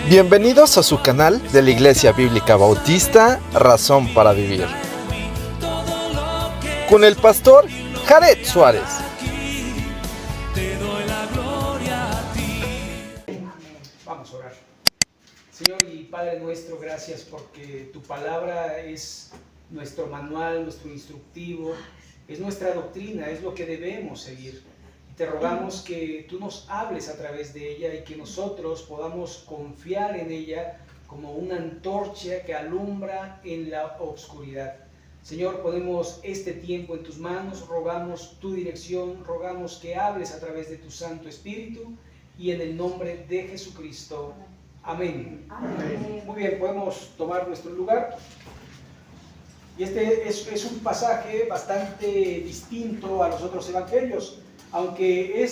Bienvenidos a su canal de la Iglesia Bíblica Bautista Razón para Vivir, con el pastor Jared Suárez. Vamos a orar. Señor y Padre nuestro, gracias porque tu palabra es nuestro manual, nuestro instructivo, es nuestra doctrina, es lo que debemos seguir. Te rogamos que tú nos hables a través de ella y que nosotros podamos confiar en ella como una antorcha que alumbra en la oscuridad. Señor, ponemos este tiempo en tus manos, rogamos tu dirección, rogamos que hables a través de tu Santo Espíritu y en el nombre de Jesucristo. Amén. Amén. Muy bien, podemos tomar nuestro lugar. Y este es un pasaje bastante distinto a los otros evangelios, aunque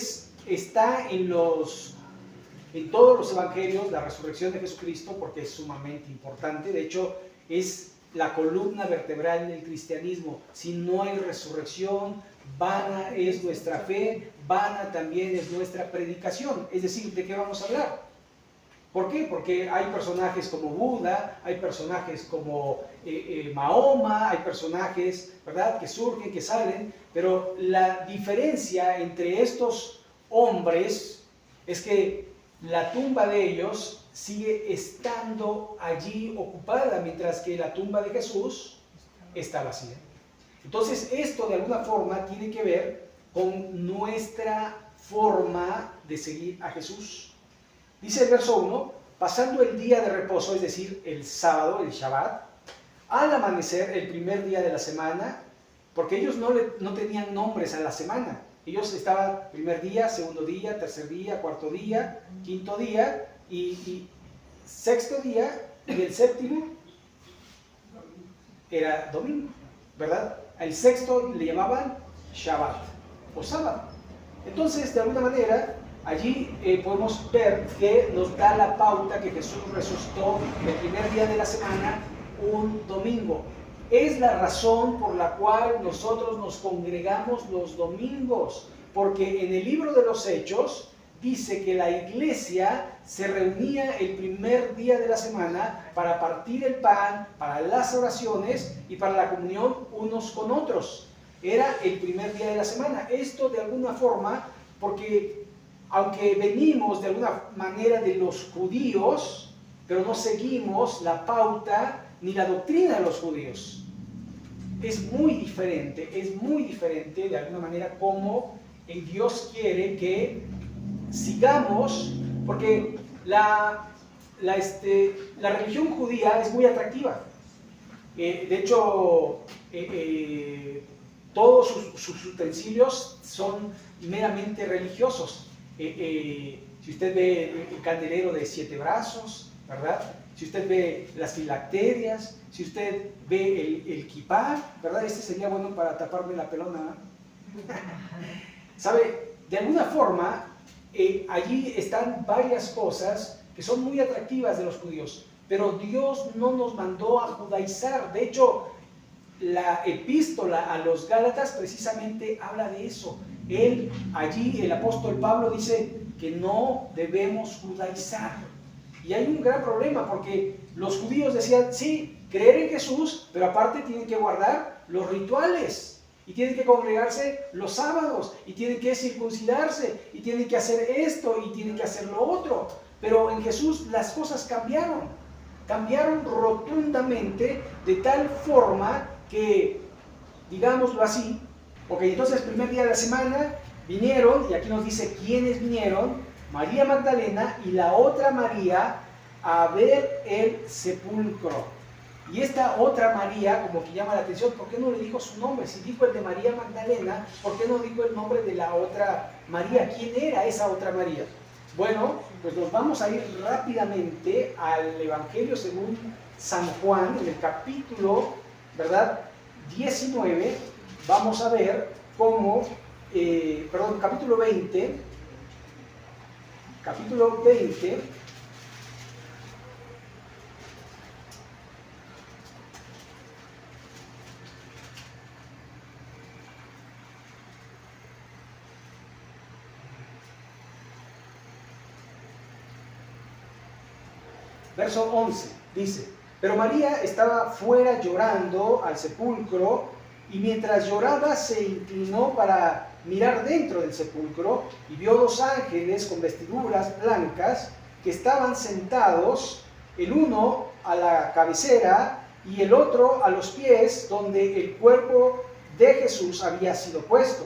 está en todos los evangelios la resurrección de Jesucristo, porque es sumamente importante. De hecho, es la columna vertebral del cristianismo. Si no hay resurrección, vana es nuestra fe, vana también es nuestra predicación. Es decir, ¿de qué vamos a hablar? ¿Por qué? Porque hay personajes como Buda, hay personajes como Mahoma, hay personajes, ¿verdad?, que surgen, que salen, pero la diferencia entre estos hombres es que la tumba de ellos sigue estando allí ocupada, mientras que la tumba de Jesús está vacía. Entonces, esto de alguna forma tiene que ver con nuestra forma de seguir a Jesús. Dice el verso 1, pasando el día de reposo, es decir, el sábado, el Shabbat, al amanecer, el primer día de la semana, porque ellos no tenían nombres a la semana. Ellos estaban primer día, segundo día, tercer día, cuarto día, quinto día y sexto día, y el séptimo era domingo, ¿verdad? El sexto le llamaban Shabbat o sábado. Entonces, de alguna manera, allí podemos ver que nos da la pauta que Jesús resucitó el primer día de la semana, un domingo. Es la razón por la cual nosotros nos congregamos los domingos, porque en el libro de los Hechos dice que la iglesia se reunía el primer día de la semana para partir el pan, para las oraciones y para la comunión unos con otros. Era el primer día de la semana. Esto de alguna forma, porque aunque venimos de alguna manera de los judíos, pero no seguimos la pauta ni la doctrina de los judíos. Es muy diferente de alguna manera cómo Dios quiere que sigamos, porque la religión judía es muy atractiva. De hecho, todos sus utensilios son meramente religiosos. Si usted ve el candelero de 7 brazos, ¿verdad? Si usted ve las filacterias, si usted ve el kipá, ¿verdad? Este sería bueno para taparme la pelona. ¿Sabe? De alguna forma, allí están varias cosas que son muy atractivas de los judíos, pero Dios no nos mandó a judaizar. De hecho, la epístola a los Gálatas precisamente habla de eso. Allí el apóstol Pablo dice que no debemos judaizar. Y hay un gran problema porque los judíos decían, sí, creer en Jesús, pero aparte tienen que guardar los rituales. Y tienen que congregarse los sábados, y tienen que circuncidarse, y tienen que hacer esto, y tienen que hacer lo otro. Pero en Jesús las cosas cambiaron rotundamente, de tal forma que, digámoslo así, ok, entonces el primer día de la semana vinieron, y aquí nos dice quiénes vinieron, María Magdalena y la otra María, a ver el sepulcro. Y esta otra María, como que llama la atención, ¿por qué no le dijo su nombre? Si dijo el de María Magdalena, ¿por qué no dijo el nombre de la otra María? ¿Quién era esa otra María? Bueno, pues nos vamos a ir rápidamente al Evangelio según San Juan, en el capítulo, ¿verdad?, 19, vamos a ver cómo, capítulo 20, verso 11, dice: pero María estaba fuera llorando al sepulcro, y mientras lloraba se inclinó para mirar dentro del sepulcro, y vio dos ángeles con vestiduras blancas que estaban sentados, el uno a la cabecera y el otro a los pies, donde el cuerpo de Jesús había sido puesto.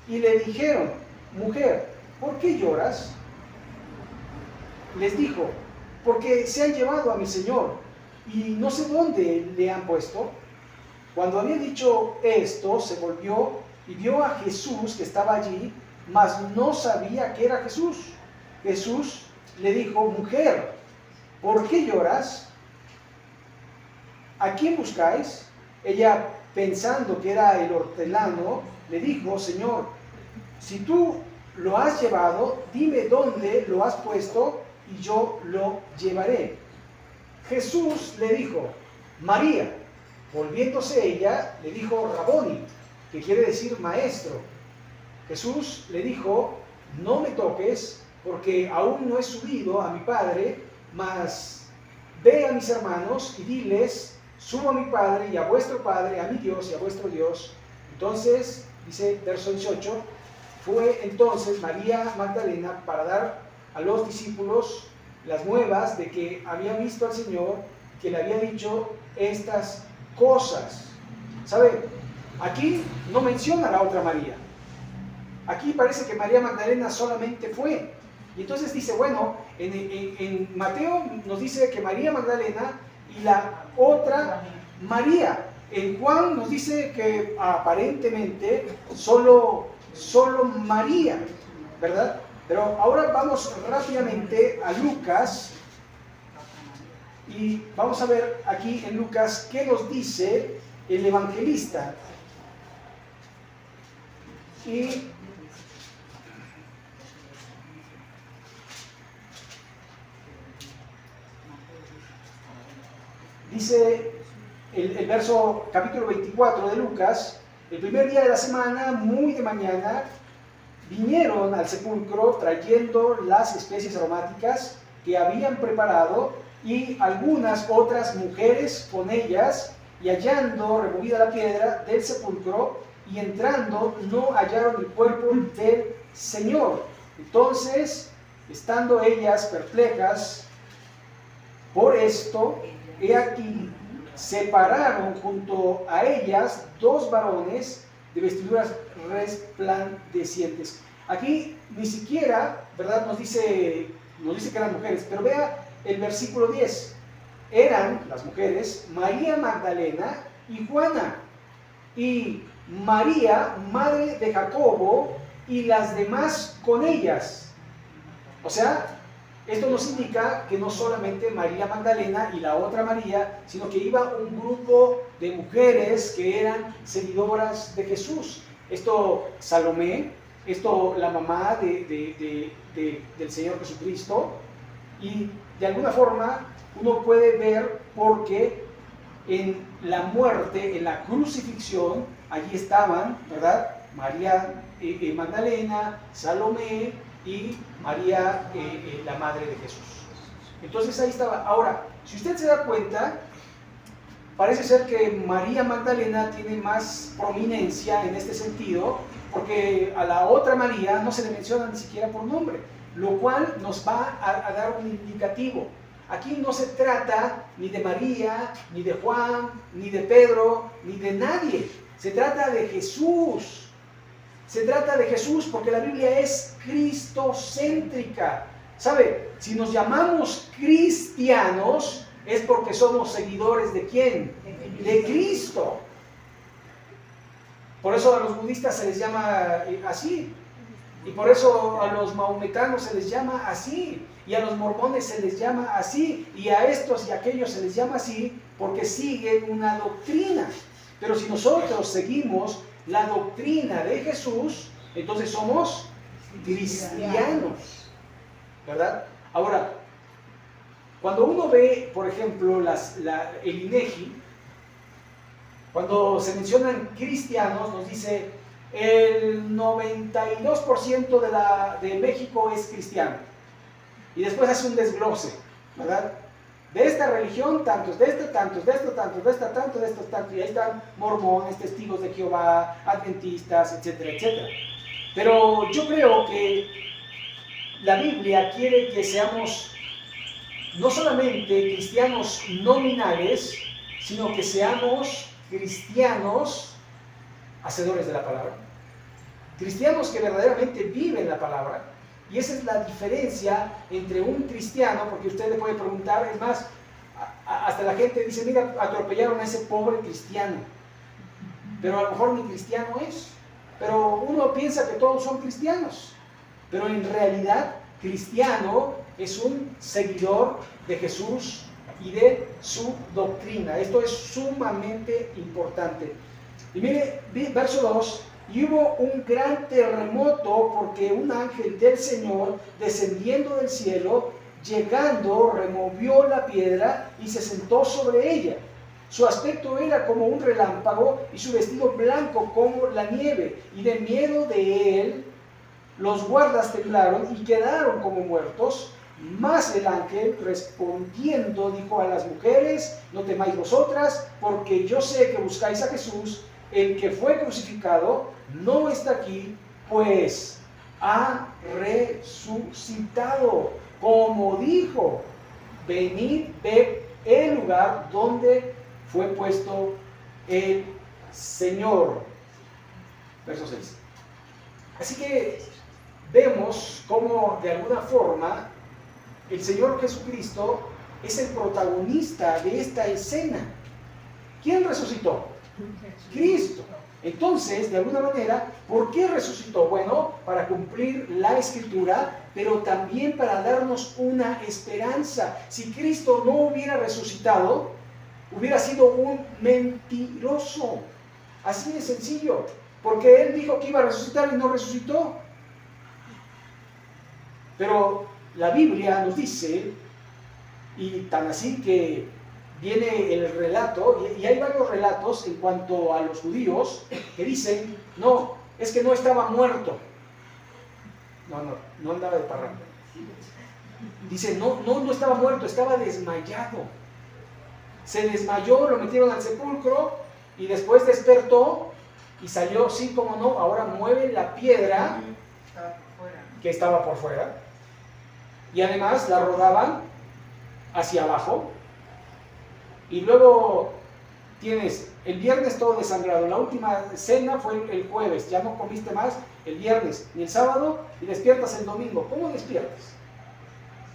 Y le dijeron: mujer, ¿por qué lloras? Les dijo: porque se han llevado a mi Señor, y no sé dónde le han puesto. Cuando había dicho esto, se volvió y vio a Jesús que estaba allí, mas no sabía que era Jesús. Jesús le dijo: mujer, ¿por qué lloras? ¿A quién buscáis? Ella, pensando que era el hortelano, le dijo: Señor, si tú lo has llevado, dime dónde lo has puesto y yo lo llevaré. Jesús le dijo: María. Volviéndose ella, le dijo: Raboni, que quiere decir maestro. Jesús le dijo: no me toques, porque aún no he subido a mi Padre, mas ve a mis hermanos y diles: subo a mi Padre y a vuestro Padre, a mi Dios y a vuestro Dios. Entonces, dice verso 18, fue entonces María Magdalena para dar a los discípulos las nuevas de que había visto al Señor, que le había dicho estas cosas. ¿Sabe? Aquí no menciona a la otra María. Aquí parece que María Magdalena solamente fue. Y entonces dice, bueno, en Mateo nos dice que María Magdalena y la otra María. En Juan nos dice que aparentemente solo María, ¿verdad? Pero ahora vamos rápidamente a Lucas y vamos a ver aquí en Lucas qué nos dice el evangelista. Y dice el verso capítulo 24 de Lucas: el primer día de la semana, muy de mañana, vinieron al sepulcro trayendo las especies aromáticas que habían preparado, y algunas otras mujeres con ellas, y hallando removida la piedra del sepulcro, y entrando no hallaron el cuerpo del Señor. Entonces, estando ellas perplejas por esto, he aquí, separaron junto a ellas dos varones de vestiduras resplandecientes. Aquí ni siquiera, ¿verdad?, nos dice que eran mujeres, pero vea el versículo 10. Eran las mujeres María Magdalena y Juana, y María, madre de Jacobo, y las demás con ellas. O sea, esto nos indica que no solamente María Magdalena y la otra María, sino que iba un grupo de mujeres que eran seguidoras de Jesús. Esto Salomé, esto la mamá del Señor Jesucristo, y de alguna forma uno puede ver porque en la muerte, en la crucifixión, allí estaban, ¿verdad?, María Magdalena, Salomé y María, la madre de Jesús. Entonces ahí estaba. Ahora, si usted se da cuenta, parece ser que María Magdalena tiene más prominencia en este sentido, porque a la otra María no se le menciona ni siquiera por nombre, lo cual nos va a dar un indicativo. Aquí no se trata ni de María, ni de Juan, ni de Pedro, ni de nadie. Se trata de Jesús. Se trata de Jesús porque la Biblia es cristocéntrica. ¿Sabe? Si nos llamamos cristianos es porque somos seguidores ¿de quién? De Cristo. Por eso a los budistas se les llama así. Y por eso a los mahometanos se les llama así. Y a los mormones se les llama así. Y a estos y a aquellos se les llama así porque siguen una doctrina. Pero si nosotros seguimos la doctrina de Jesús, entonces somos cristianos, ¿verdad? Ahora, cuando uno ve, por ejemplo, el INEGI, cuando se mencionan cristianos, nos dice el 92% de México es cristiano. Y después hace un desglose, ¿verdad? de esta religión, tantos, de esta, tantos, de esto, tantos, de esta, tantos, de estos, tantos, y ahí están mormones, testigos de Jehová, adventistas, etcétera, etcétera. Pero yo creo que la Biblia quiere que seamos no solamente cristianos nominales, sino que seamos cristianos hacedores de la palabra, cristianos que verdaderamente viven la palabra. Y esa es la diferencia entre un cristiano, porque usted le puede preguntar, es más, hasta la gente dice, mira, atropellaron a ese pobre cristiano, pero a lo mejor ni cristiano es, pero uno piensa que todos son cristianos, pero en realidad cristiano es un seguidor de Jesús y de su doctrina. Esto es sumamente importante. Y mire, verso 2, y hubo un gran terremoto porque un ángel del Señor, descendiendo del cielo, llegando, removió la piedra y se sentó sobre ella. Su aspecto era como un relámpago y su vestido blanco como la nieve, y de miedo de él los guardas temblaron y quedaron como muertos. Mas el ángel respondiendo dijo a las mujeres, no temáis vosotras, porque yo sé que buscáis a Jesús, el que fue crucificado, no está aquí, pues ha resucitado, como dijo. Venid, ved el lugar donde fue puesto el Señor. Verso 6. Así que vemos cómo de alguna forma el Señor Jesucristo es el protagonista de esta escena. ¿Quién resucitó? Cristo. Entonces, de alguna manera, ¿por qué resucitó? Bueno, para cumplir la Escritura, pero también para darnos una esperanza. Si Cristo no hubiera resucitado, hubiera sido un mentiroso. Así de sencillo. Porque Él dijo que iba a resucitar y no resucitó. Pero la Biblia nos dice, y tan así que viene el relato, y hay varios relatos en cuanto a los judíos que dicen, no, es que no estaba muerto. No andaba de parranda. Dice, no estaba muerto, estaba desmayado. Se desmayó, lo metieron al sepulcro y después despertó y salió, sí, como no, ahora mueve la piedra que estaba por fuera y además la rodaban hacia abajo. Y luego tienes el viernes todo desangrado. La última cena fue el jueves, ya no comiste más el viernes ni el sábado y despiertas el domingo. ¿Cómo despiertas?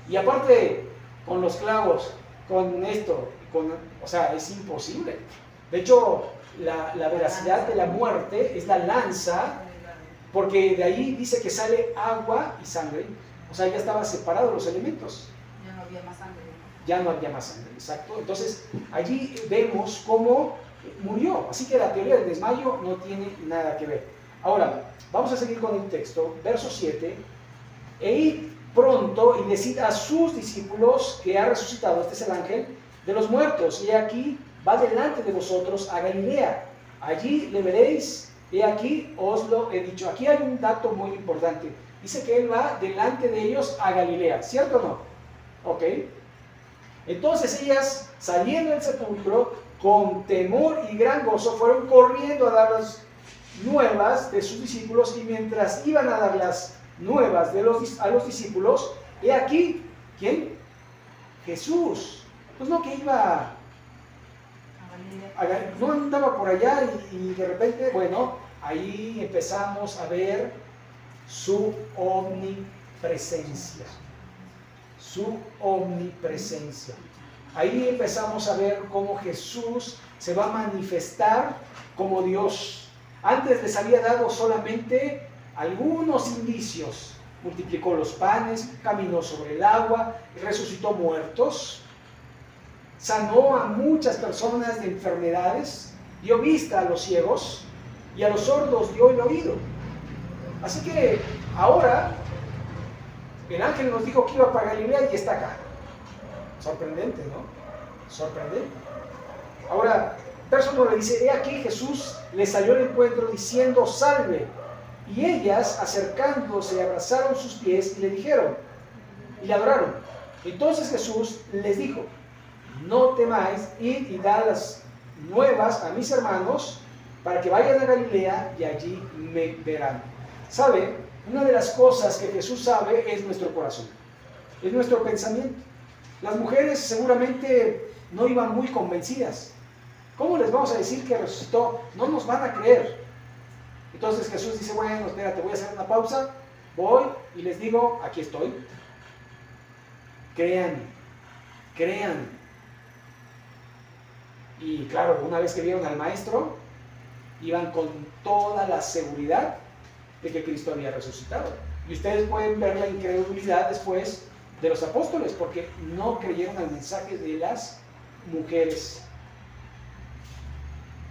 Y aparte, con los clavos, con esto, o sea, es imposible. De hecho, la veracidad de la muerte es la lanza, porque de ahí dice que sale agua y sangre. O sea, ya estaban separados los elementos. Ya no había más sangre. Ya no había más sangre, exacto. Entonces, allí vemos cómo murió. Así que la teoría del desmayo no tiene nada que ver. Ahora, vamos a seguir con el texto, verso 7. E id pronto y decid a sus discípulos que ha resucitado, este es el ángel, de los muertos, y aquí va delante de vosotros a Galilea. Allí le veréis, y aquí os lo he dicho. Aquí hay un dato muy importante. Dice que él va delante de ellos a Galilea, ¿cierto o no? Ok. Entonces ellas, saliendo del sepulcro, con temor y gran gozo, fueron corriendo a dar las nuevas de sus discípulos, y mientras iban a dar las nuevas a los discípulos, he aquí, ¿quién? Jesús. Pues no que iba, no andaba por allá y de repente, bueno, ahí empezamos a ver su omnipresencia. Su omnipresencia. Ahí empezamos a ver cómo Jesús se va a manifestar como Dios. Antes les había dado solamente algunos indicios. Multiplicó los panes, caminó sobre el agua, resucitó muertos, sanó a muchas personas de enfermedades, dio vista a los ciegos y a los sordos dio el oído. Así que ahora el ángel nos dijo que iba para Galilea y está acá. Sorprendente, ¿no? Sorprendente. Ahora, verso 9 dice, he aquí Jesús les salió al encuentro diciendo, salve. Y ellas, acercándose, abrazaron sus pies y le dijeron, y le adoraron. Entonces Jesús les dijo, no temáis, id y dad las nuevas a mis hermanos, para que vayan a Galilea y allí me verán. ¿Sabe? Una de las cosas que Jesús sabe es nuestro corazón, es nuestro pensamiento. Las mujeres seguramente no iban muy convencidas. ¿Cómo les vamos a decir que resucitó? No nos van a creer. Entonces Jesús dice, bueno, espérate, voy a hacer una pausa, voy y les digo, aquí estoy. Crean, crean. Y claro, una vez que vieron al maestro, iban con toda la seguridad de que Cristo había resucitado. Y ustedes pueden ver la incredulidad después de los apóstoles, porque no creyeron al mensaje de las mujeres.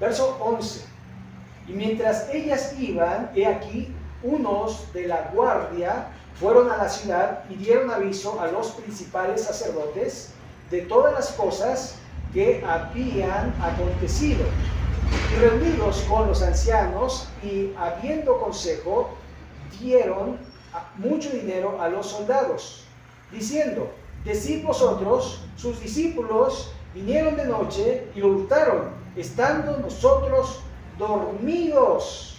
Verso 11. Y mientras ellas iban, he aquí, unos de la guardia fueron a la ciudad y dieron aviso a los principales sacerdotes de todas las cosas que habían acontecido. Y reunidos con los ancianos y habiendo consejo, dieron mucho dinero a los soldados, diciendo, decid vosotros, sus discípulos vinieron de noche y lo hurtaron, estando nosotros dormidos.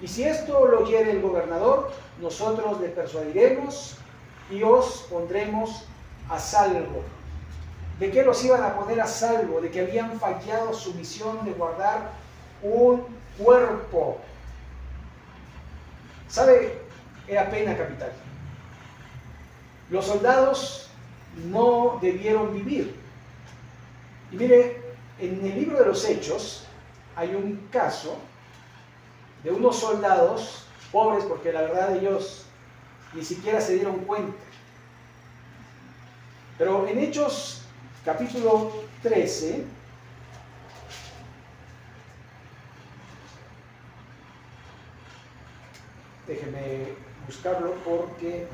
Y si esto lo oyere el gobernador, nosotros le persuadiremos y os pondremos a salvo. ¿De qué los iban a poner a salvo? De que habían fallado su misión de guardar un cuerpo. ¿Sabe? Era pena capital. Los soldados no debieron vivir. Y mire, en el libro de los Hechos hay un caso de unos soldados pobres, porque la verdad ellos ni siquiera se dieron cuenta. Pero en Hechos capítulo 13, déjeme buscarlo porque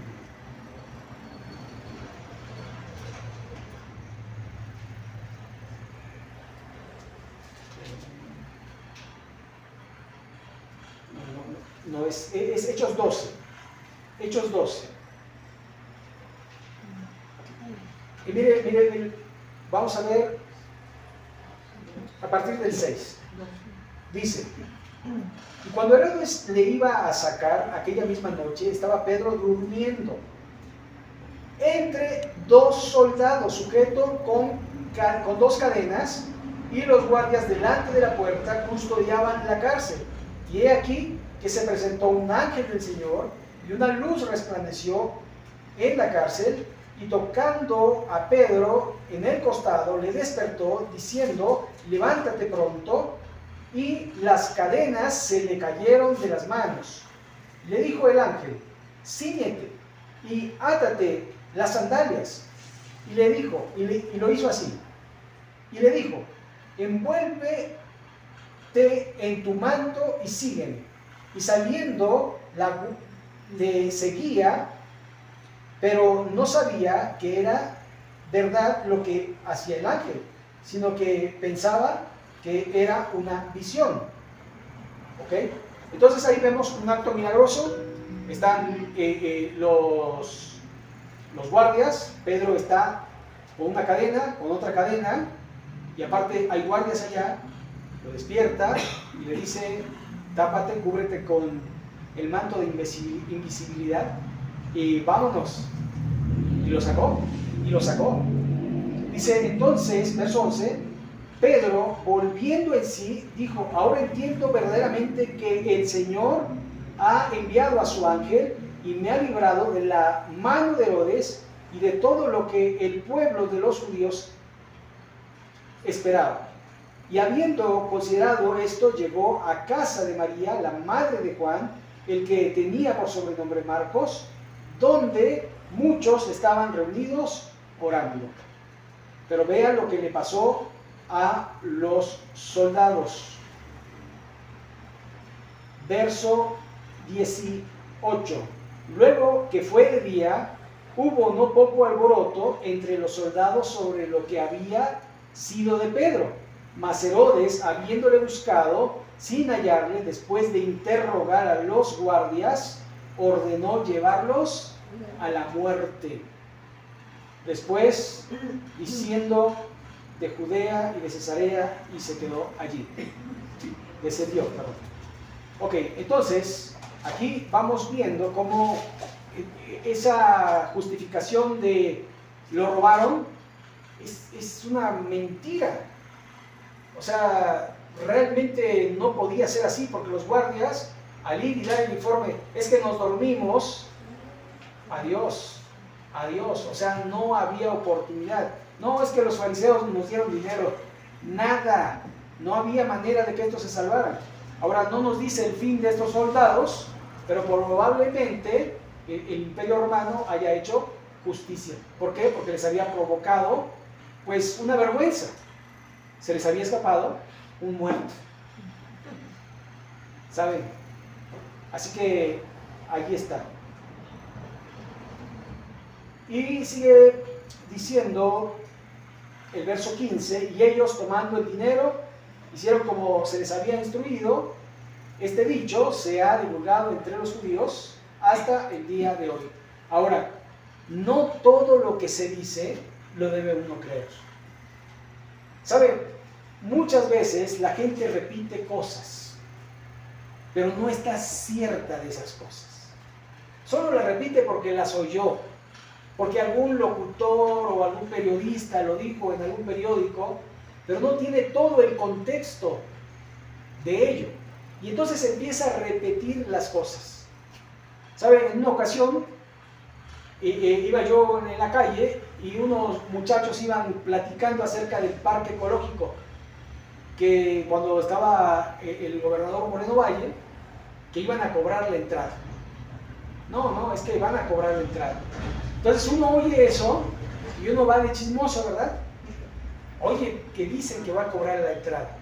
no es Hechos 12. Hechos 12. Y mire, vamos a ver a partir del 6. Dice, y cuando Herodes le iba a sacar aquella misma noche, estaba Pedro durmiendo entre dos soldados, sujeto con dos cadenas, y los guardias delante de la puerta custodiaban la cárcel. Y he aquí que se presentó un ángel del Señor, y una luz resplandeció en la cárcel, y tocando a Pedro en el costado, le despertó, diciendo, levántate pronto, y las cadenas se le cayeron de las manos. Le dijo el ángel, cíñete y átate las sandalias. Y le dijo, y lo hizo así, y le dijo, envuélvete en tu manto y sígueme. Y saliendo le seguía, pero no sabía que era verdad lo que hacía el ángel, sino que pensaba que era una visión. ¿Ok? Entonces ahí vemos un acto milagroso. Están los guardias, Pedro está con una cadena, con otra cadena, y aparte hay guardias allá, lo despierta y le dice, tápate, cúbrete con el manto de invisibilidad y vámonos. Y lo sacó. Dice entonces, verso 11, Pedro, volviendo en sí, dijo, ahora entiendo verdaderamente que el Señor ha enviado a su ángel y me ha librado de la mano de Herodes y de todo lo que el pueblo de los judíos esperaba. Y habiendo considerado esto, llegó a casa de María, la madre de Juan, el que tenía por sobrenombre Marcos, donde muchos estaban reunidos orando. Pero vean lo que le pasó a los soldados. Verso 18. Luego que fue de día, hubo no poco alboroto entre los soldados sobre lo que había sido de Pedro. Mas Herodes, habiéndole buscado, sin hallarle, después de interrogar a los guardias, ordenó llevarlos a la muerte. Después, diciendo de Judea y de Cesarea, y se quedó allí. Descendió, perdón. Ok, entonces, aquí vamos viendo cómo esa justificación de lo robaron es una mentira. O sea, realmente no podía ser así, porque los guardias, al ir y dar el informe, es que nos dormimos, adiós. O sea, no había oportunidad. No, es que los fariseos nos dieron dinero, nada, no había manera de que estos se salvaran. Ahora, no nos dice el fin de estos soldados, pero probablemente el Imperio Romano haya hecho justicia. ¿Por qué? Porque les había provocado, pues, una vergüenza. Se les había escapado un muerto. ¿Saben? Así que allí está. Y sigue diciendo el verso 15, y ellos tomando el dinero, hicieron como se les había instruido. Este dicho se ha divulgado entre los judíos hasta el día de hoy. Ahora, no todo lo que se dice lo debe uno creer. ¿Sabe? Muchas veces la gente repite cosas, pero no está cierta de esas cosas. Solo las repite porque las oyó, porque algún locutor o algún periodista lo dijo en algún periódico, pero no tiene todo el contexto de ello. Y entonces empieza a repetir las cosas. ¿Saben? En una ocasión iba yo en la calle y unos muchachos iban platicando acerca del parque ecológico, que cuando estaba el gobernador Moreno Valle, que iban a cobrar la entrada. No, es que van a cobrar la entrada. Entonces uno oye eso y uno va de chismoso, ¿verdad? Oye, que dicen que va a cobrar la entrada.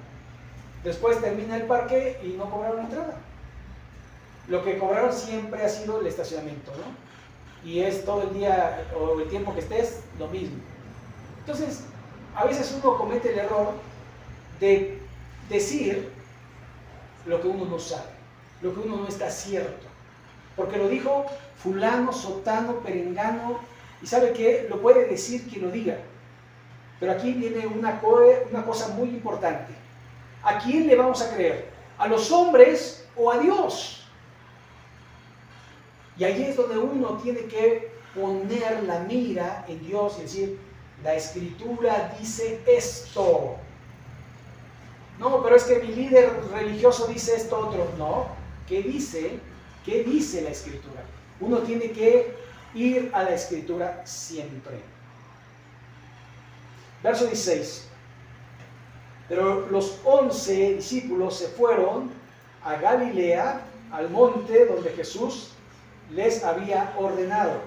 Después termina el parque y no cobraron la entrada. Lo que cobraron siempre ha sido el estacionamiento, ¿no? Y es todo el día o el tiempo que estés, lo mismo. Entonces, a veces uno comete el error de decir lo que uno no sabe, lo que uno no está cierto. Porque lo dijo fulano, sotano, perengano, y ¿sabe qué? Lo puede decir quien lo diga. Pero aquí viene una cosa muy importante. ¿A quién le vamos a creer? ¿A los hombres o a Dios? Y ahí es donde uno tiene que poner la mira en Dios y decir, la Escritura dice esto. No, pero es que mi líder religioso dice esto otro. No, ¿qué dice? ¿Qué dice la Escritura? Uno tiene que ir a la Escritura siempre. Verso 16. Pero los 11 discípulos se fueron a Galilea, al monte donde Jesús les había ordenado.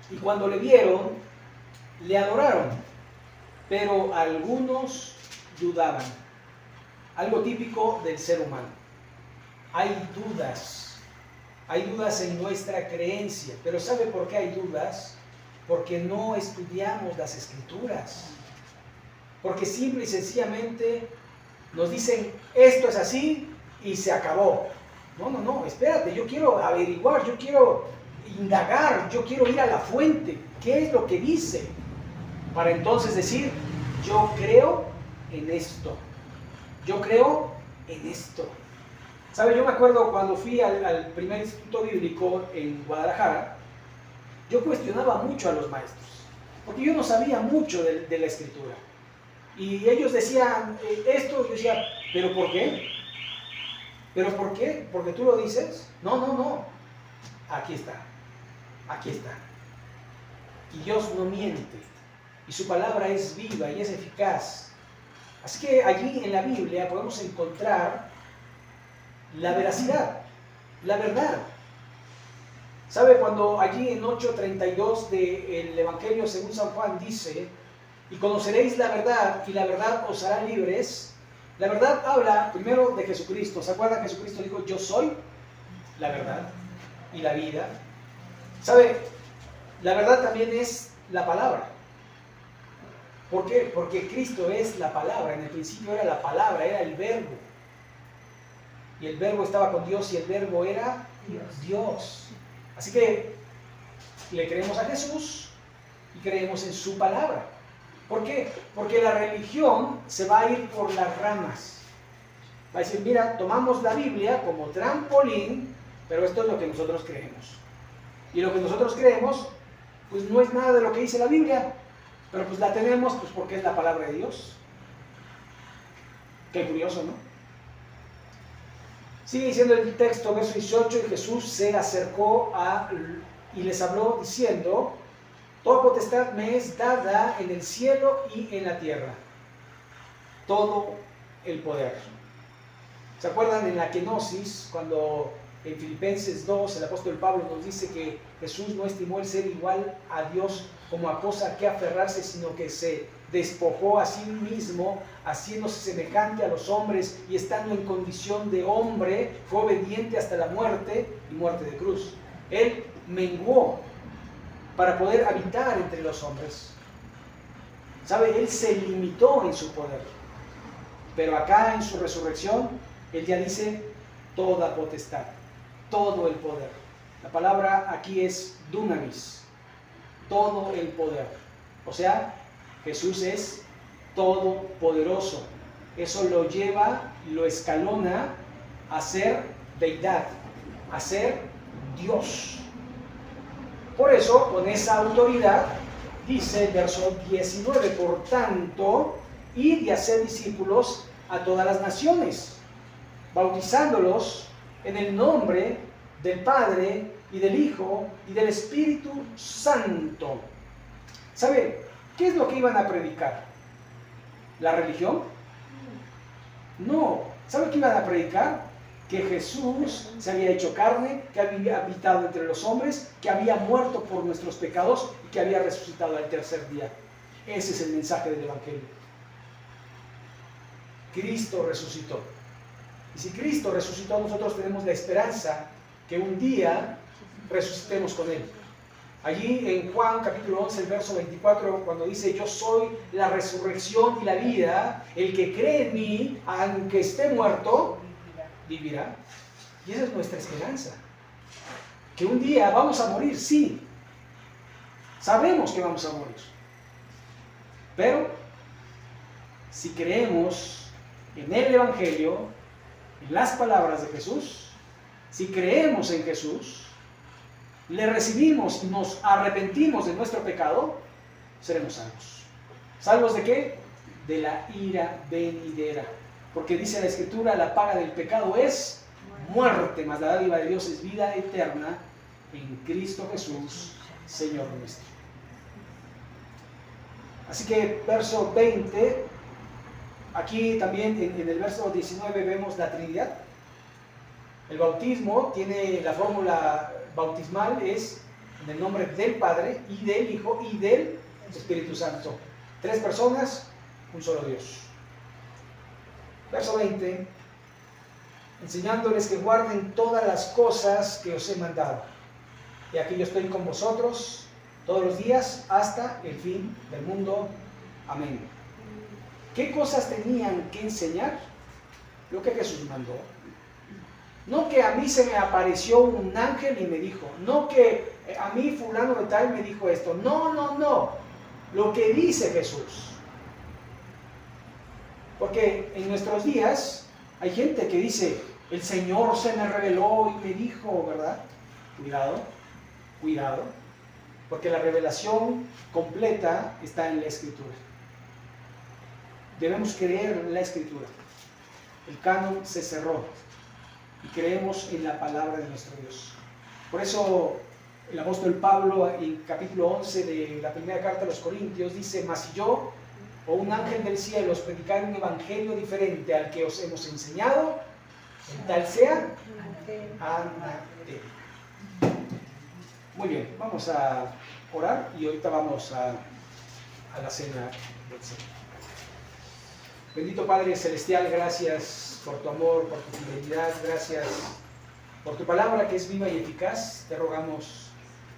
Y cuando le vieron, le adoraron, pero algunos dudaban. Algo típico del ser humano. Hay dudas en nuestra creencia, pero ¿sabe por qué hay dudas? Porque no estudiamos las Escrituras. Porque simple y sencillamente nos dicen, esto es así y se acabó. No, espérate, yo quiero averiguar, yo quiero indagar, yo quiero ir a la fuente. ¿Qué es lo que dice? Para entonces decir, yo creo en esto. Yo creo en esto. ¿Sabe? Yo me acuerdo cuando fui al primer instituto bíblico en Guadalajara, yo cuestionaba mucho a los maestros, porque yo no sabía mucho de la Escritura. Y ellos decían esto, yo decía, ¿pero por qué? ¿Pero por qué? ¿Porque tú lo dices? No. Aquí está. Y Dios no miente. Y su palabra es viva y es eficaz. Así que allí en la Biblia podemos encontrar la veracidad, la verdad. ¿Sabe? Cuando allí en 8:32 del Evangelio según San Juan dice, y conoceréis la verdad, y la verdad os hará libres. La verdad habla primero de Jesucristo. ¿Se acuerdan? Jesucristo dijo, yo soy la verdad y la vida. ¿Sabe? La verdad también es la palabra. ¿Por qué? Porque Cristo es la palabra. En el principio era la palabra, era el verbo. Y el verbo estaba con Dios y el verbo era Dios. Así que le creemos a Jesús y creemos en su palabra. ¿Por qué? Porque la religión se va a ir por las ramas. Va a decir, mira, tomamos la Biblia como trampolín, pero esto es lo que nosotros creemos. Y lo que nosotros creemos, pues no es nada de lo que dice la Biblia, pero pues la tenemos pues porque es la palabra de Dios. Qué curioso, ¿no? Sigue diciendo el texto, verso 18, y Jesús se acercó y les habló diciendo, toda potestad me es dada en el cielo y en la tierra. Todo el poder. ¿Se acuerdan en la kenosis, cuando en Filipenses 2 el apóstol Pablo nos dice que Jesús no estimó el ser igual a Dios como a cosa que aferrarse, sino que se despojó a sí mismo, haciéndose semejante a los hombres y estando en condición de hombre, fue obediente hasta la muerte y muerte de cruz? Él menguó para poder habitar entre los hombres. ¿Sabe? Él se limitó en su poder. Pero acá en su resurrección, Él ya dice toda potestad, todo el poder. La palabra aquí es dunamis, todo el poder. O sea, Jesús es todopoderoso. Eso lo lleva, lo escalona a ser deidad, a ser Dios. Por eso, con esa autoridad, dice el verso 19, por tanto, id y haced discípulos a todas las naciones, bautizándolos en el nombre del Padre y del Hijo y del Espíritu Santo. ¿Sabe qué es lo que iban a predicar? ¿La religión? No. ¿Sabe qué iban a predicar? Que Jesús se había hecho carne, que había habitado entre los hombres, que había muerto por nuestros pecados y que había resucitado al tercer día. Ese es el mensaje del Evangelio. Cristo resucitó. Y si Cristo resucitó, nosotros tenemos la esperanza que un día resucitemos con Él. Allí en Juan capítulo 11, el verso 24, cuando dice, yo soy la resurrección y la vida, el que cree en mí, aunque esté muerto, vivirá. Y esa es nuestra esperanza. Que un día vamos a morir, sí. Sabemos que vamos a morir. Pero, si creemos en el Evangelio, en las palabras de Jesús, si creemos en Jesús, le recibimos y nos arrepentimos de nuestro pecado, seremos salvos. ¿Salvos de qué? De la ira venidera. Porque dice la Escritura, la paga del pecado es muerte, mas la dádiva de Dios es vida eterna en Cristo Jesús, Señor nuestro. Así que verso 20, aquí también en el verso 19 vemos la Trinidad. El bautismo tiene la fórmula bautismal, es en el nombre del Padre y del Hijo y del Espíritu Santo. 3 personas, un solo Dios. Verso 20, enseñándoles que guarden todas las cosas que os he mandado. Y aquí yo estoy con vosotros todos los días hasta el fin del mundo. Amén. ¿Qué cosas tenían que enseñar? Lo que Jesús mandó. No que a mí se me apareció un ángel y me dijo, no que a mí fulano de tal me dijo esto. No, no, no. Lo que dice Jesús. Porque en nuestros días hay gente que dice, el Señor se me reveló y me dijo, ¿verdad? Cuidado, cuidado. Porque la revelación completa está en la Escritura. Debemos creer en la Escritura. El canon se cerró y creemos en la palabra de nuestro Dios. Por eso el apóstol Pablo en capítulo 11 de la primera carta a los Corintios dice, mas si yo o un ángel del cielo os predicar un evangelio diferente al que os hemos enseñado, tal sea anatema. Muy bien, vamos a orar y ahorita vamos a la cena del Señor. Bendito Padre Celestial, gracias por tu amor, por tu fidelidad, gracias por tu palabra que es viva y eficaz. Te rogamos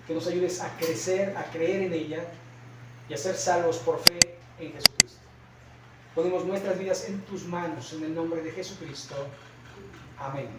que nos ayudes a crecer, a creer en ella y a ser salvos por fe en Jesucristo. Ponemos nuestras vidas en tus manos, en el nombre de Jesucristo. Amén.